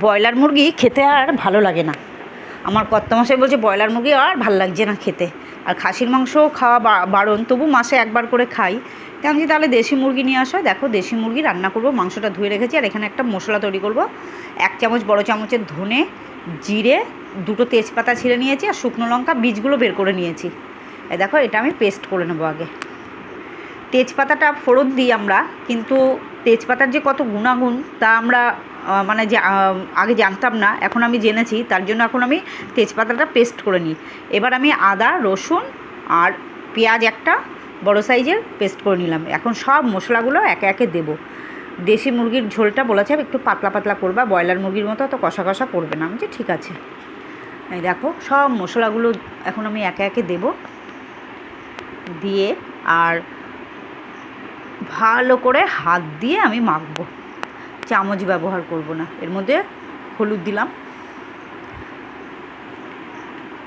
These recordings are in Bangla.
ব্রয়লার মুরগি খেতে আর ভালো লাগে না। আমার কর্তামশাই বলছে ব্রয়লার মুরগি আর ভালো লাগছে না খেতে, আর খাসির মাংসও খাওয়া বারণ, তবু মাসে একবার করে খাই। তাই আমি তাহলে দেশি মুরগি নিয়ে আসো। দেখো দেশি মুরগি রান্না করব, মাংসটা ধুয়ে রেখেছি। আর এখানে একটা মশলা তৈরি করব। 1 চামচ বড় চামচের ধনে, জিরে, 2টো তেজপাতা ছিঁড়ে নিয়েছি, আর শুকনো লঙ্কা বীজগুলো বের করে নিয়েছি। এই দেখো এটা আমি পেস্ট করে নেবো আগে। তেজপাতাটা ফোড়ন দিই আমরা, কিন্তু তেজপাতার যে কত গুণাগুণ তা আমরা মানে যে আগে জানতাম না, এখন আমি জেনেছি। তার জন্য এখন আমি তেজপাতাটা পেস্ট করে নিই। এবার আমি আদা, রসুন আর পেঁয়াজ একটা বড় সাইজের পেস্ট করে নিলাম। এখন সব মশলাগুলো একে একে দেবো। দেশি মুরগির ঝোলটা বলেছে একটু পাতলা পাতলা করবা, ব্রয়লার মুরগির মতো অত কষা কষা করবে না। আমি যে ঠিক আছে। এই দেখো সব মশলাগুলো এখন আমি একে একে দেবো, দিয়ে আর ভালো করে হাত দিয়ে আমি মাখবো, চামচ ব্যবহার করব না। এর মধ্যে হলুদ দিলাম,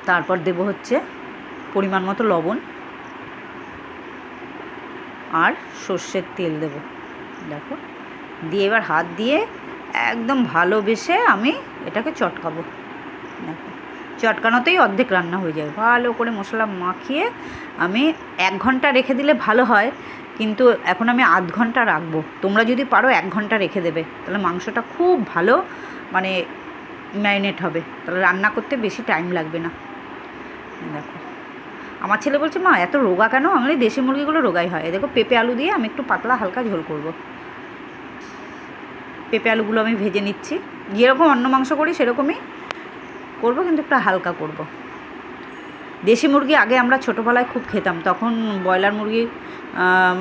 তারপর দেব হচ্ছে পরিমাণ মতো লবণ, আর সর্ষের তেল দেব। দেখো দিয়ে এবার হাত দিয়ে একদম ভালোবেসে আমি এটাকে চটকাবো। দেখো চটকানোতেই অর্ধেক রান্না হয়ে যায়। ভালো করে মশলা মাখিয়ে আমি 1 ঘন্টা রেখে দিলে ভালো হয়, কিন্তু এখন আমি আধ ঘন্টা রাখবো। তোমরা যদি পারো 1 ঘন্টা রেখে দেবে, তাহলে মাংসটা খুব ভালো মানে ম্যারিনেট হবে, তাহলে রান্না করতে বেশি টাইম লাগবে না। দেখো আমার ছেলে বলছে মা এত রোগা কেন? আমি দেশি মুরগিগুলো রোগাই হয়। দেখো পেঁপে আলু দিয়ে আমি একটু পাতলা হালকা ঝোল করব। পেঁপে আলুগুলো আমি ভেজে নিচ্ছি, যেরকম অন্য মাংস করি সেরকমই করব, কিন্তু একটু হালকা করব। দেশি মুরগি আগে আমরা ছোটোবেলায় খুব খেতাম, তখন ব্রয়লার মুরগি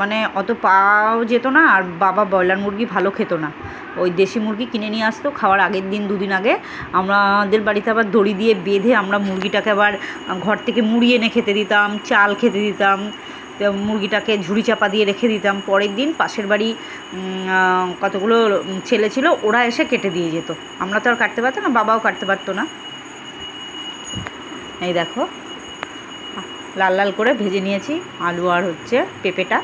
মানে অত পাওয়াও যেত না, আর বাবা ব্রয়লার মুরগি ভালো খেত না। ওই দেশি মুরগি কিনে নিয়ে আসতো, খাওয়ার আগের দিন 2 দিন আগে আমাদের বাড়িতে আবার দড়ি দিয়ে বেঁধে আমরা মুরগিটাকে আবার ঘর থেকে মুড়ি এনে খেতে দিতাম, চাল খেতে দিতাম, মুরগিটাকে ঝুড়ি চাপা দিয়ে রেখে দিতাম। পরের দিন পাশের বাড়ি কতগুলো ছেলে ছিল, ওরা এসে কেটে দিয়ে যেত। আমরা তো আর কাটতে পারতো না, বাবাও কাটতে পারতো না। এই দেখো লাল লাল করে ভেজে নিয়েছি আলু আর হচ্ছে পেঁপেটা।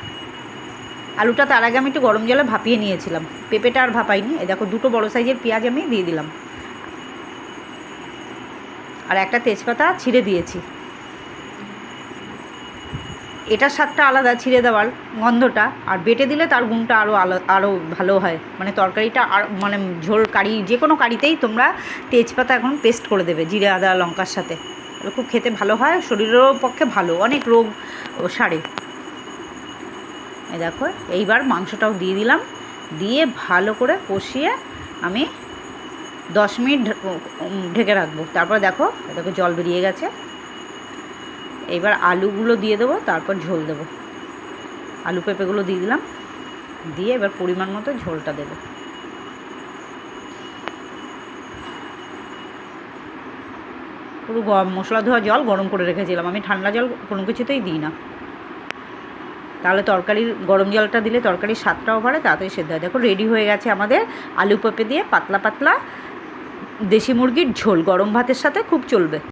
আলুটা তার আগে আমি একটু গরম জলে ভাপিয়ে নিয়েছিলাম, পেঁপেটা আর ভাপাইনি। এই দেখো 2টো বড় সাইজের পেঁয়াজ আমি দিয়ে দিলাম, আর একটা তেজপাতা ছিঁড়ে দিয়েছি। এটার স্বাদটা আলাদা, ছিঁড়ে দেওয়ার গন্ধটা, আর বেটে দিলে তার গুণটা আরও ভালো হয়। মানে তরকারিটা আর মানে ঝোল কারি, যে কোনো কারিতেই তোমরা তেজপাতা এখন পেস্ট করে দেবে জিরে আদা লঙ্কার সাথে, খুব খেতে ভালো হয়, শরীরেরও পক্ষে ভালো, অনেক রোগ সারে। এই দেখো এইবার মাংসটাও দিয়ে দিলাম, দিয়ে ভালো করে কষিয়ে আমি 10 মিনিট ঢেকে রাখবো। তারপর দেখো জল বেরিয়ে গেছে। এইবার আলুগুলো দিয়ে দেবো, তারপর ঝোল দেবো। আলু পেঁপেগুলো দিয়ে দিলাম, দিয়ে এবার পরিমাণ মতো ঝোলটা দেবো। পুরো মশলা ধোয়া জল গরম করে রেখেছিলাম আমি, ঠান্ডা জল কোনো কিছুতেই দিই না, তাহলে তরকারির গরম জলটা দিলে তরকারির স্বাদটাও বাড়ে, তাড়াতাড়ি সেদ্ধ হয়। দেখো রেডি হয়ে গেছে আমাদের আলু পেঁপে দিয়ে পাতলা পাতলা দেশি মুরগির ঝোল, গরম ভাতের সাথে খুব চলবে।